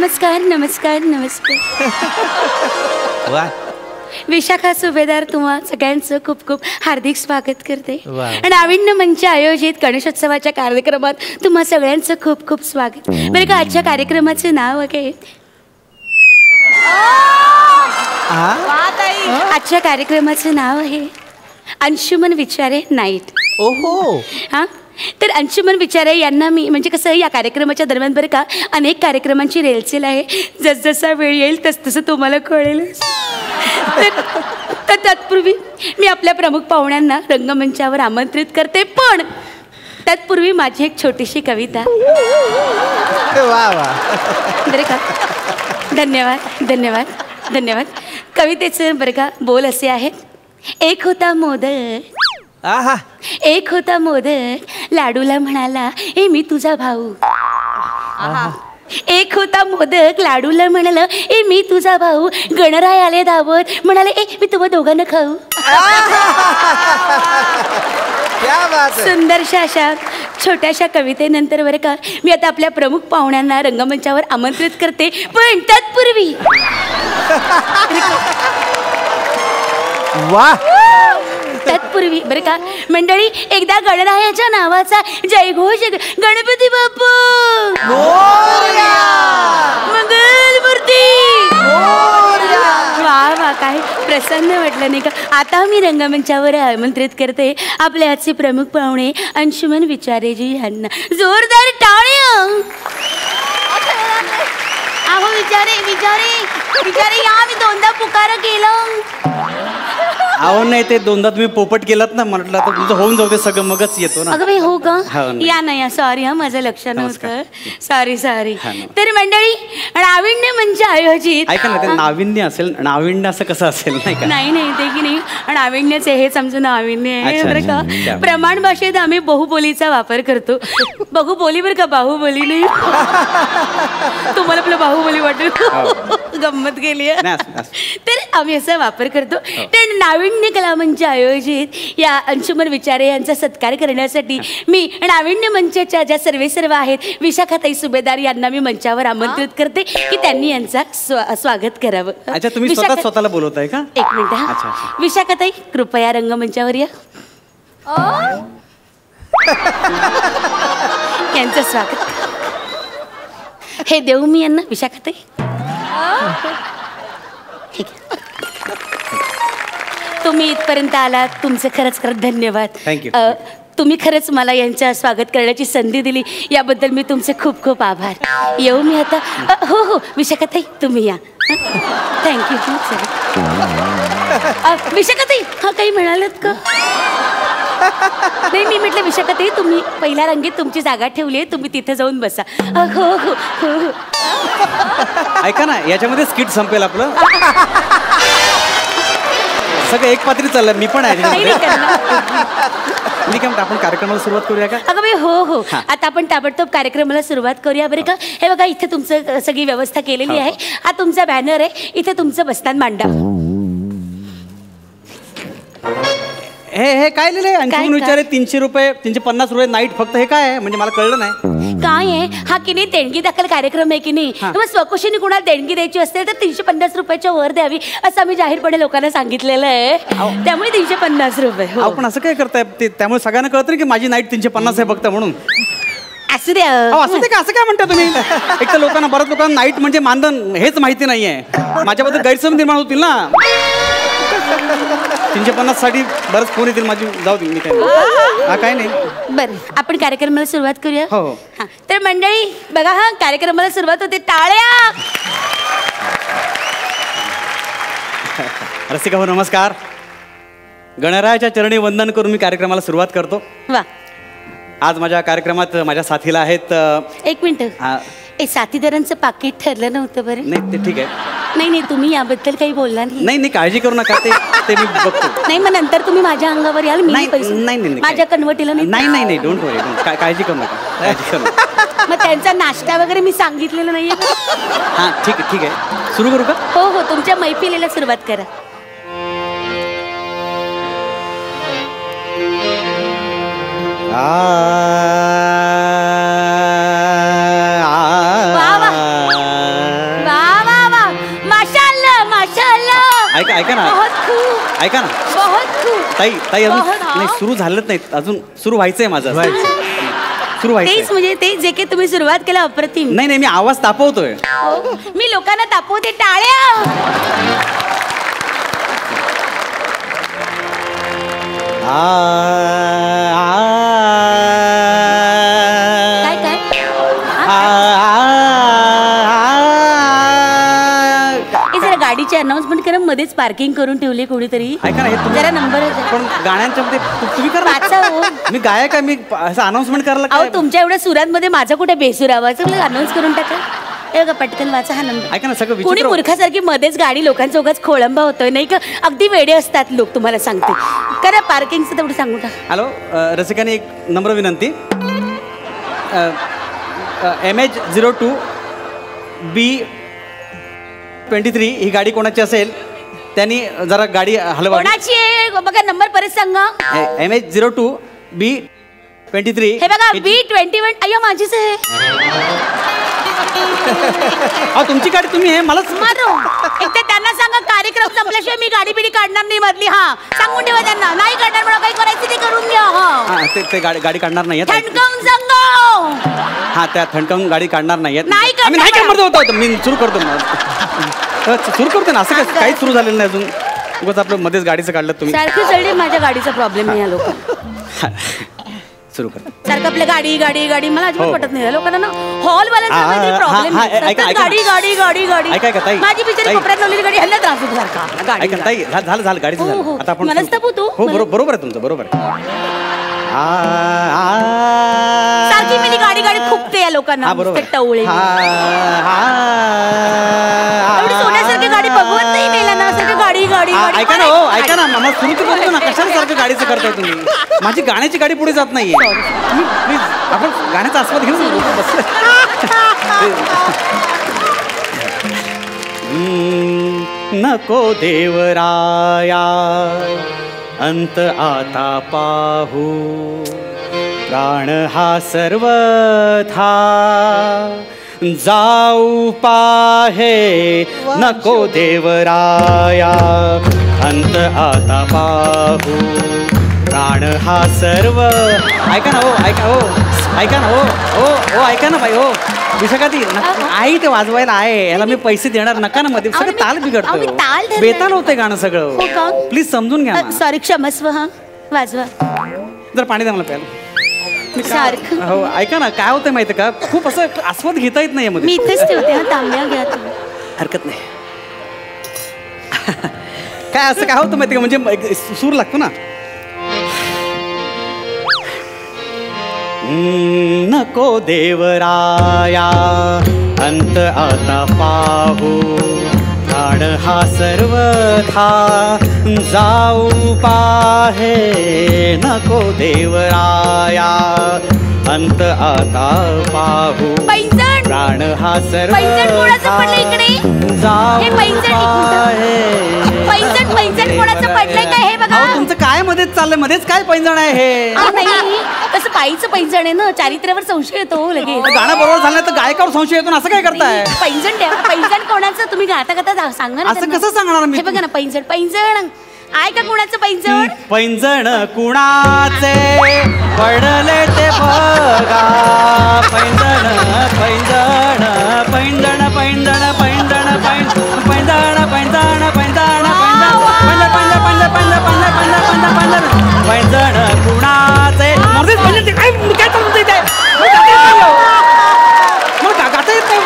नमस्कार नमस्कार नमस्कार. वा. विशाखा सुभेदार तुम्हा सगळ्यांचं खूप खूप हार्दिक स्वागत करते. वा. नाविन्य मंच आयोजित गणेशोत्सवाच्या कार्यक्रमात तुम्हा सगळ्यांचं खूप खूप स्वागत. बरं का, आजच्या कार्यक्रमाचं नाव आहे आजच्या कार्यक्रमाचं नाव आहे अंशुमन विचारे नाईट. ओहो. हां, तर अंशुमन विचारे यांना मी म्हणजे कसं या कार्यक्रमाच्या दरम्यान बरं का अनेक कार्यक्रमांची रेलचेल आहे. जसजसा वेळ येईल तसतसं तुम्हाला कळेल. तर तत्पूर्वी मी आपल्या प्रमुख पाहुण्यांना रंगमंचावर आमंत्रित करते, पण तत्पूर्वी माझी एक छोटीशी कविता. वा वा. बरं का, धन्यवाद धन्यवाद धन्यवाद. कवितेचं बरं का बोल असे आहेत. एक होता मोदक, आहा, एक होता मोदक, लाडूला म्हणाला ए मी तुझा भाऊ. एक होता मोदक, लाडूला म्हणाला ए मी तुझा भाऊ. गणराय आले दावत, म्हणाले ए मी तुम्हा दोघांना खाऊ. सुंदरशा अशा छोट्याशा कवितेनंतर बरं का मी आता आपल्या प्रमुख पाहुण्यांना रंगमंचावर आमंत्रित करते, पण तत्पूर्वी वा, तत्पूर्वी बरं का मंडळी एकदा गणरायाच्या नावाचा जयघोष. गणपती बाप्पा मंगलमूर्ती. वा वा, काय प्रसन्न वाटलं नाही का. आता मी रंगमंचावर आमंत्रित करते आपले आजचे प्रमुख पाहुणे अंशुमन विचारेजी यांना. जोरदार टाळ्या. अहो विचारे विचारे विचारे या, मी दोनदा पुकार केलं. अहो नाही, ते दोनदा तुम्ही पोपट केलात ना, म्हटलं आता तुमचं होऊन जाऊ दे सगळं, मगच येतो ना. अगं बाई हो का, हो ना. या नाही, सॉरी हा, माझं लक्ष नव्हतं. Sorry sorry. हा ना. तर मंडळी नाविन्य मंच आयोजित. ऐका ना, ते नाविन्य असेल, नाविन्य असं कसं असेल नाही का. नाही नाही ते की नाही, नाविन्यच आहे, हेच आमचं नाविन्य आहे. अच्छा, बरं का, प्रमाण भाषेत आम्ही बहुबोलीचा वापर करतो. बहुबोली बरं का, बाहुबली नाही. तुम्हाला आपलं बाहुबली वाटेल, गंमत गेली. तर आम्ही असा वापर करतो. तर नाविन्य कला मंच आयोजित या अंशुमन विचारे यांचा सत्कार करण्यासाठी मी नाविन्य मंचाच्या ज्या सर्व आहेत विशाखाताई सुभेदार यांना मी मंचावर आमंत्रित करते की त्यांनी यांचा स्वागत करावं. अच्छा, तुम्ही स्वतःला बोलवताय का? एक मिनिट हा. अच्छा. विशाखाताई कृपया रंगमंचावर या. यांचं स्वागत हे देऊ मी यांना. विशाखाताई ठीक आहे, तुम्ही इथपर्यंत आलात, तुमचं खरंच खरंच धन्यवाद. थँक्यू. तुम्ही खरंच मला यांच्या स्वागत करण्याची संधी दिली, याबद्दल मी तुमचे खूप खूप आभार. येऊ मी आता. हो हो विशाखाताई तुम्ही या. थँक्यू. विशाखाताई हा काही म्हणालात का? नाही, मी म्हटलं विशाखाताई तुम्ही पहिल्या रांगेत तुमची जागा ठेवली आहे, तुम्ही तिथे जाऊन बसा. हो हो हो. ऐका ना, याच्यामध्ये स्किट संपेल आपलं. सगळं एक पात्री चाललं, मी पण आहे. मी काय म्हणतो, आपण कार्यक्रमाला सुरुवात करूया का? अगं बाई हो हो, आता आपण ताबडतोब कार्यक्रमाला सुरुवात करूया बरं का. हे बघा इथे तुमचं सगळी व्यवस्था केलेली आहे. हा तुमचा बॅनर आहे, इथे तुमचं बसतान मांडा. हे काय लिहिलंय? अंशुमन विचारे 300 रुपये, 350 रुपये नाईट फक्त. हे काय आहे म्हणजे मला कळलं नाही. काय आहे हा की नाही, देणगी दाखल कार्यक्रम आहे की नाही. मग स्वकुशीने कुणाला देणगी द्यायची असेल तर 350 रुपयाच्या वर द्यावी असं आम्ही जाहीरपणे लोकांना सांगितलेलं आहे. त्यामुळे 350 रुपये. आपण असं काय करताय ते, त्यामुळे सगळ्यांना कळतं ना की माझी नाईट 350 आहे फक्त म्हणून. असू द्या. असं ते का, असं काय म्हणता तुम्ही? एक तर लोकांना, बऱ्याच लोकांना नाईट म्हणजे मानधन हेच माहिती नाहीये. माझ्याबद्दल गैरसमज निर्माण होतील ना. 350 साठी बरंच फोन येतील माझी. जाऊ दे, मी काय काय नाही. बरं, आपण कार्यक्रमाला सुरुवात करूया. हो. हां, तर मंडळी बघा हा, कार्यक्रमाला सुरुवात होते. टाळ्या. रसिका हो नमस्कार. गणरायाच्या चरणी वंदन करून मी कार्यक्रमाला सुरुवात करतो. वा. आज माझ्या कार्यक्रमात माझ्या साथीला आहेत. एक मिनिट, साथीदारांचं पाकिट ठरलं नव्हतं बरं? नाही ते ठीक आहे. नाही नाही, तुम्ही याबद्दल काही बोलला नाही. नाही नाही, काळजी करू नका, ते मी बघतो. नाही, मग नंतर तुम्ही माझ्या अंगावर याल. नाही पैसे नाही नाही, माझ्या कन्वर्टीला नाही. नाही नाही नाही, डोंट वरी, काळजी करू नका, काळजी करू नका. मग त्यांचा नाश्ता वगैरे मी सांगितलेलं नाहीये. हां ठीक आहे, ठीक आहे. सुरू करू का? हो हो, तुमच्या मैफिलीला सुरुवात करा. ऐका ना बहुत खूप ताई ताई अजून बहुत, हा. नाही सुरू झालंच नाही अजून सुरू व्हायचंय माझं सुरू व्हायचंय तेच म्हणजे ते जे काही तुम्ही सुरुवात केलं अप्रतिम. नाही नाही मी आवाज तापवतोय हो. मी लोकांना तापवते टाळ्या. काय काय हे जरा गाडीची अनाउन्समेंट करा मध्येच पार्किंग करून ठेवली कोणीतरी. ऐका ना हे तुम्ही जरा नंबर पण गाण्यांच्या मध्ये तुम्ही करा वाचा हो. मी गायक आहे मी असं अनाउन्समेंट करायला अहो काय तुमच्या एवढ्या सुरांमध्ये माझा कुठे बेसूर आवाज अनाऊन्स करून टाका. हे बघा पटकन वाचा हा नंबर. ऐका ना सगळं कोणी विचित्र मूर्खासारखी मध्येच गाडी लोकांचा उगाच खोळंबा होतोय नाही का. अगदी वेडे असतात लोक तुम्हाला सांगते. करा पार्किंगचं तेवढं सांगू टाका. हॅलो रसिकाने एक नम्र विनंती MH02 B23 ही गाडी कोणाची असेल त्यांनी जरा गाडी हलवा. कोणाची आहे बघा नंबर परत सांगा. MH02 B23 हे बघा B21 अय्या माझीच आहे. तुमची गाडी तुम्ही हे मलाच मारो एक तर त्यांना सांगा कार्यक्रम संपल्याशिवाय मी गाडी बिडी काढणार नाही मधली. हा सांगून ठेवा त्यांना. नाही काढणार मला काही करायचं ते करून घ्या. हा ते गाडी काढणार नाहीये थंडकावून सांगा. हा त्या थंडकावून गाडी काढणार नाहीयेत. नाही काढणार. नाही काय म्हणतो होतो मी सुरू करतो सुरू करतो ना असं काय काहीच सुरू झालेलं नाही अजून उगाच आपलं मध्येच गाडीचं काढलं तुम्ही. सारखी चढली माझ्या गाडीचा प्रॉब्लेम आहे या लोक. सुरू कर सारखं आपल्या गाडी गाडी गाडी मला अजिबात पटत नाही. या लोकांना ना हॉल वाल्यांचा प्रॉब्लेम गाडी गाडी गाडी गाडी माझी बिचारी कोपऱ्यात लावलेली गाडी ह्यांना त्रास होतो सारखा. ऐका ताई झालं गाडीचं झालं आता आपण मनस्ताप होतो. हो बरोबर आहे तुमचं बरोबर सारखी मी गाडी गाडी खूपते या लोकांना टवळे. एवढी सोन्यासारखी गाडी बघवत नाही मेला ना सारखं गाडी गाडी ऐका ना हो ऐका ना मला सुरू तर करतो ना कशाला सारखं गाडीचं करताय तुम्ही. माझी गाण्याची गाडी पुढे जात नाहीये. प्लीज आपण गाण्याचा आस्वाद घेऊ बसले. नको देवराया अंत आता पाहू प्राण हा सर्वथा जाऊ पाहे. नको देवराया अंत आता पाहू प्राण हा सर्व. ऐका ना हो ऐका ना हो ऐका ना बाई हो विशाखाती आई ते वाजवायला आहे याला मी पैसे देणार नका ना मध्ये सगळं ताल बिघडतो. बेताल होते गाणं सगळं प्लीज समजून घ्या. सॉरी क्षमस्व. हा वाजवा जर पाणी द्या मला प्यायला. हो ऐका ना काय होतं माहिती का खूप असं आस्वाद घेता येत नाही मी इथेच ठेवते. हा तांब्या घ्या तुम्ही. हरकत नाही. काय असं काय होतं माहिती का म्हणजे सूर लागतो ना. नको देवराया अंत आता पाहू प्राण हा सर्वथा जाऊ पाहे. नको देवराया अंत आता पाहू प्राण हा सर्वथा जाऊ पाहे. तुमचं काय मध्येच चाललंय मध्येच काय पैंजण आहे हे. तसं पायीचं पैंजण आहे ना चारित्र्यावर संशय येतो लगेच. गाणं बरोबर झालं तर गायकावर संशय येतो असं काय करताय. पैंजण द्या. पैंजण कोणाचं तुम्ही गाता गाता सांगा ना. असं कसं सांगणार मी. हे बघा ना पैंजण पैंजण आहे का कोणाचं पैंजण. पैंजण कुणाचे पडले ते बघा. पैंजण पैंजण पैंजण पैंजण पैंजण पैंजण पैंजण पैंजण पैंजण पैंजण कुणाचे काय चालू इथे मला गाता येत नाही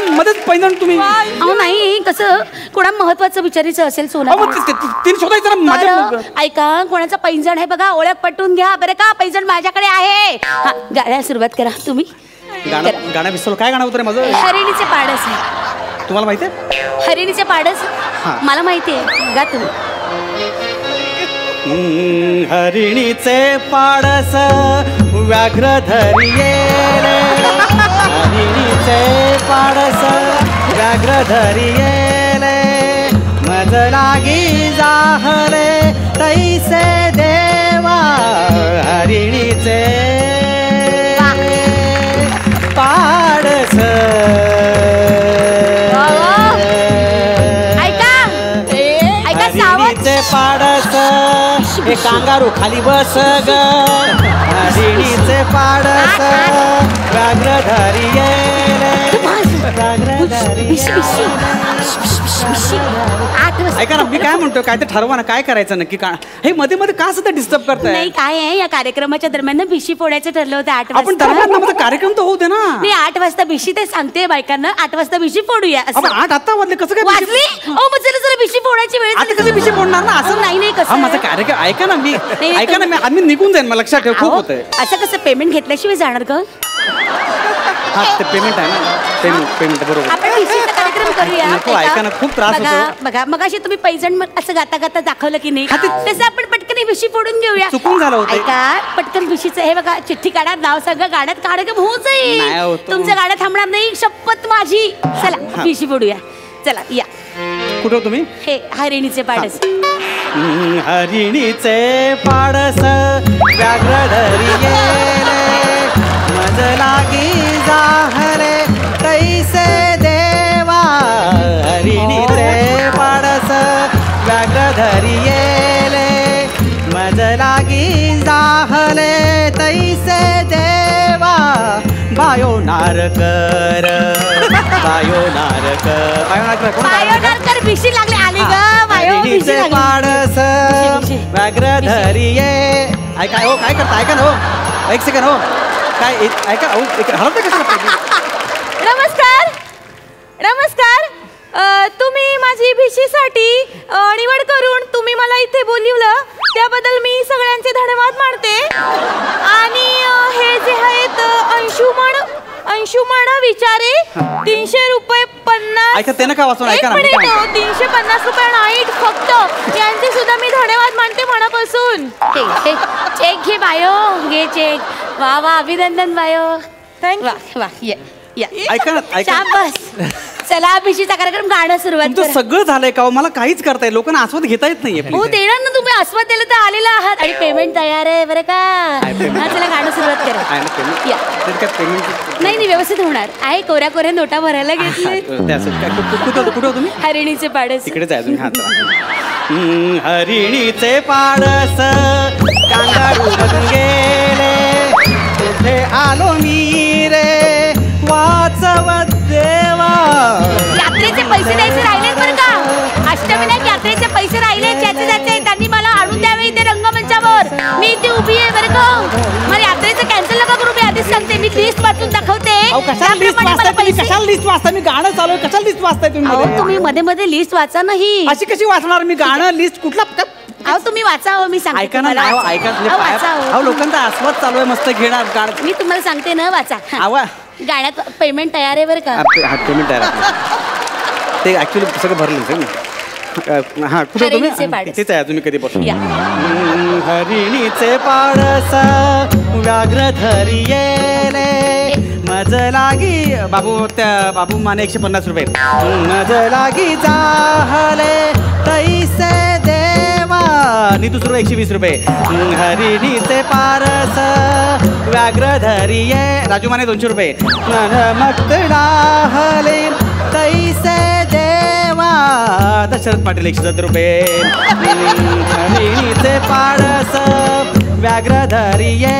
मध्येच पैंजण तुम्ही. अहो नाही कसं कोणा महत्वाचं विचारायचं असेल सोना तीन शोधायचं ना माझ्या. ऐका कोणाचं पैंजण आहे बघा ओळख पटवून घ्या बरं का. पैंजण माझ्याकडे आहे. हा गाण्याला सुरुवात करा तुम्ही. गाणं विसरलो काय गाणं होतं रे माझं. हरिणीचे पाडस आहे. तुम्हाला माहिती आहे हरिणीचे पाडस मला माहिती आहे गा तुम्ही. हरिणीचे पाडस व्याघ्र धरिये. हरिणीचे पाडस व्याघ्र धरिये मज लागी जाहले तैसे देवा. हरिणीचे पाडस. ऐका हरिणीचे पाडस हे कांगारू खाली बस ग हरिणीचे पाडस व्याघ्रधारी ऐका ना मी काय म्हणतो काय ते ठरवा ना काय करायचं नक्की का हे मध्ये मध्ये का सुद्धा डिस्टर्ब करताय नाही काय आहे या कार्यक्रमाच्या दरम्यान ना भिशी फोडायचं ठरलं होतं 8 आपण वाजता दरम्यान मध्ये कार्यक्रम तर होऊ दे ना मी 8 वाजता भिशी ते सांगते बायकांना 8 वाजता भिशी फोडूया आपण 8 आता वाजले कसं काय वाजली मग जरा भिशी फोडायची वेळ आता कसं भिशी फोडणार ना असं नाही कसं माझा कार्यक्रम ऐका ना मी ऐका ना मी आम्ही निघून जाईन मला लक्षात ठेव खूप होतंय असं कसं पेमेंट घेतल्याशिवाय जाणार का हा ते पेमेंट आहे ना पेमेंट बरोबर आपण भिशीचा कार्यक्रम करूया नको ऐका ना खूप त्रास होतो बघा मग अशी तुम्ही पैजण असं गाता गाता दाखवलं की नाही तसं आपण पटकन भिशी फोडून घेऊया चुकून झालं होतं ऐका पटकन भिशीचं हे बघा चिठ्ठी काढा नाव सांगा गाड्यात कार्यक्रम होऊन जाईल तुमचं गाड्या थांबणार नाही शपथ माझी चला भिशी फोडूया चला या कुठं तुम्ही हे हरिणीचे पाडस हरिणीचे पाडस व्याघ्रधरी गेले मज लागी जाहले तैसे देवा हरिणीचे पाडस व्याघ्रधरी गेले मज लागी जाहले तैसे देवा बायो नारकर बायोनारकर भिशी लागली आली ग हरिणीचे पाडस व्याघ्रधरी ऐका हो काय करता ऐका ना हो एक सेकंड हो काय ऐका हो हलवते कशाला नमस्कार नमस्कार तुम्ही माझी भिशीसाठी निवड करून तुम्ही मला इथे बोलवलं त्याबद्दल मी सगळ्यांचे धन्यवाद मानते आणि हे जे आहेत अंशुमन विचारे 300 रुपये 50 ऐका ते नका वाचून ऐका ना 350 रुपये नाहीत फक्त यांचे सुद्धा मी धन्यवाद मानते मनापासून चेक घे बायो घे चेक वा वा अभिनंदन बायो थँक्यू वा या ऐका ना ऐका बस चला भिशीचा कार्यक्रम गाणं सुरुवात तुमचं सगळं झालंय का मला काहीच करता येईल लोकांना आस्वाद घेता येत नाहीये हो देणार ना तुम्ही आस्वाद दिला तर आलेला आहात आणि पेमेंट तयार आहे बरं का चला गाणं सुरुवात करा नाही व्यवस्थित होणार आहे कोऱ्या कोऱ्या नोटा भरायला घेतली कुठं तुम्ही हरिणीचे पाडस तिकडेच आहे तुम्ही हरिणीचे पाडस कांगारू मधून गेले तिथे आलो मी रे वाचवत देवा यात्रेचे पैसे द्यायचे राहिलेत बरं का अष्टविनायक यात्रेचे पैसे राहिले ज्याचे ज्याचे त्यांनी मला आणून द्यावे इथे रंगमंचावर मी इथे उभी आहे बरं का मला यात्रेचं कॅन्सल नका करू मी आधीच सांगते मी लिस्ट वाचून दाखवते कशाला लिस्ट वाचता मी गाणं चालू कशाला लिस्ट वाचताय तुम्ही मध्ये मध्ये लिस्ट वाचा नाही अशी कशी वाचणार मी गाणं लिस्ट कुठला अहो तुम्ही वाचा मी सांगते ऐका ना ऐका लोकांचा आस्वाद चालू आहे मस्त घेणार गाणं मी तुम्हाला सांगते ना वाचा गाण्यात पेमेंट तयार आहे बरं का पेमेंट तयार आहे ते ऍक्च्युली सगळं भरलं हा कुठे तुम्ही तिथेच आहे तुम्ही कधी बसून हरिणीचे पाडस व्याघ्रधरी येले मज लागी बाबू माने 150 रुपये मज लागी जाहले तैसे देवा नीतू सुरू 120 रुपये हरिणीचे पारस व्याघ्रधरी ये राजू माने 200 रुपये मगडाहले तैसे देवा दशरथ पाटील 170 रुपये हरिणीचे पारस व्याघ्रधरी ये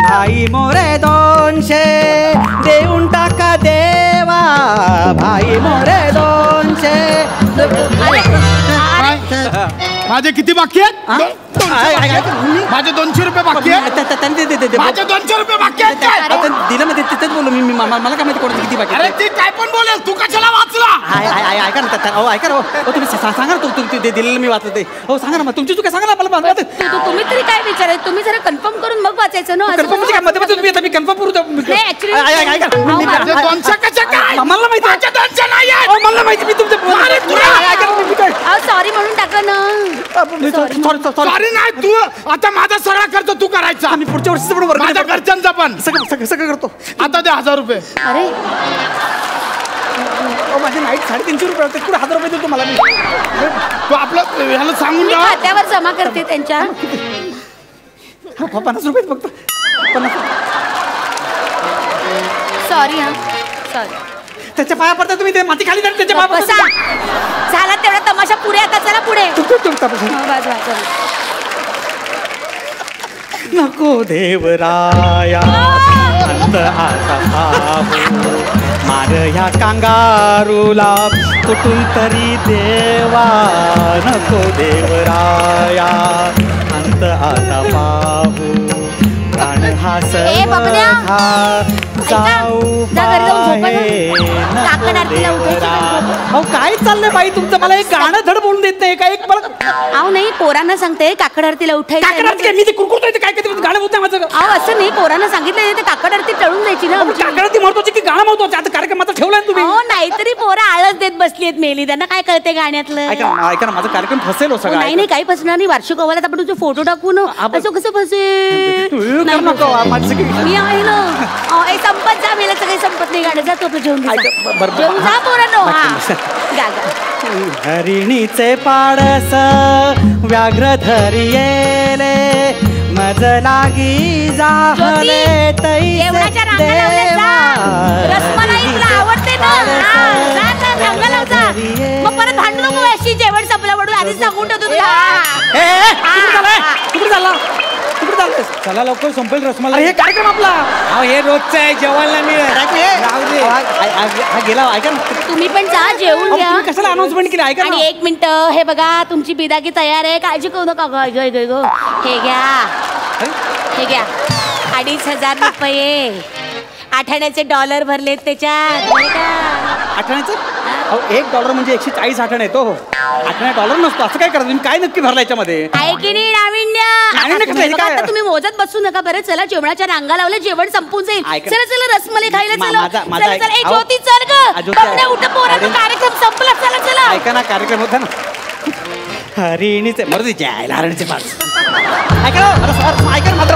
भाई मोरे 200 देऊन टाका देवा भाई मोरे 200 माझे किती बाकी आहेत माझे 200 रुपये बाकी आहेत माझे 200 रुपये बाकी आहेत दिलं ना तिथेच बोलू मी मला काय माहिती कोणाचं किती बाकी अरे ती काय पण बोलेल तू कशाला वाचला ऐका ना ऐका ना तुम्ही सांगा ना तुम्ही दिलेलं मी वाचलं ते हो सांगा ना तुमची चुका सांगा ना मला तुम्ही तरी काय विचारायचं तुम्ही जरा कन्फर्म करून मग वाचायचं ना मी कन्फर्म करू मला माहिती मी तुमच्या सॉरी म्हणून टाका ना सॉरी नाही तू आता माझा सगळा खर्च तू करायचा आम्ही पुढच्या वर्षी पण माझ्या घरच्यांचा पण सगळं करतो आता ते 1000 रुपये अरे माझे नाईट 350 रुपये होते कुठे 1000 रुपये देतो मला मी तू आपलं ह्याला सांगून मी खात्यावर जमा करते त्यांच्या 50 रुपये फक्त 50 सॉरी हा सॉरी त्याच्या पाया पडता तुम्ही ते माती खाली त्याच्या पाया झाला तेवढा तमाशा पुढे आता चला पुढे शकता आपण. वाजवा चल. नको देवराया अंत आता पाहू मार ह्या कांगारूला कुठून तरी देवा. नको देवराया अंत आता पाहू प्राण हा बबन्या. जाऊ जा घरी जाऊन झोपा ना. काकड आरतीला उठायची का? अहो काय चाललंय बाई तुमचं? मला एक गाणं धड बोलून देत नाही. काय एक मला अहो नाही, पोरांना सांगते काकड आरतीला उठायचं. काकड आरती काय? मी ते कुरकुरतोय ते काय कधी गाणं बोलत नाही माझं. अहो असं नाही, पोरांना सांगितलं ते काकड आरती टळून जायची ना आमची. काकड आरती महत्वाची की गाणं महत्वाचं? आता कार्यक्रमाचा ठेवलाय तुम्ही. अहो नाहीतरी पोरं आळस देत बसली आहेत मेली, त्यांना काय कळते गाण्यातलं. ऐका ना माझा कार्यक्रम फसेल हो सगळं. नाही नाही, काही फसणार नाही. वार्षिक अहवालात आपण तुझे फोटो टाकू ना. असं कसं फसेल? मी आहे ना. ए संपत जा, मेला सगळे संपत नाही गाणं. जा तू आपलं जेवण जेवण जा पोरांनो. हा गा गा. हरिणीचे पाडस व्याघ्र धरियेले मज लागी जाहले जेवणाच्या रांगा लावल्या जा. रसमलाई तुला आवडते ना? हा, जा जा, रांगा लाव जा. मग परत भांडू नको अशी. जेवण संपलं म्हणून आधीच सांगून ठेवतो तुला. चला लवकर संपेल रसमलाई. हे कार्यक्रम आपला. हे रोजचं आहे, जेवायला मिळेल. हा गेला. ऐका ना, तुम्ही पण जा जेवून घ्या. कशाला अनाउन्समेंट केली? ऐका आणि 1 मिनिट, हे बघा तुमची बिदागी तयार आहे, काळजी करू नका. गो हे घ्या, हे घ्या. 2,500 रुपये. आठाण्याचे डॉलर भरलेत त्याच्यात. आठवण्याचं $1 म्हणजे 140 आठवण येतो. $8 नसतो. असं काय करतो तुम्ही? काय नक्की भरला याच्यामध्ये? आहे की नाही नाविन्य? आता तुम्ही मोजत बसू नका. बरं चला, जेवणाच्या रांगा लावल्या, जेवण संपून जाईल. चला चला, रसमलाई खायला चला. चला चला. ए ज्योती चल ग. बघण्या उठ पोरांचा कार्यक्रम संपला. चला चला. ऐका ना, कार्यक्रम होता ना. हरिणीचे मर्दी जायला हरणीचे पाच. ऐका ना, ऐका ना मात्र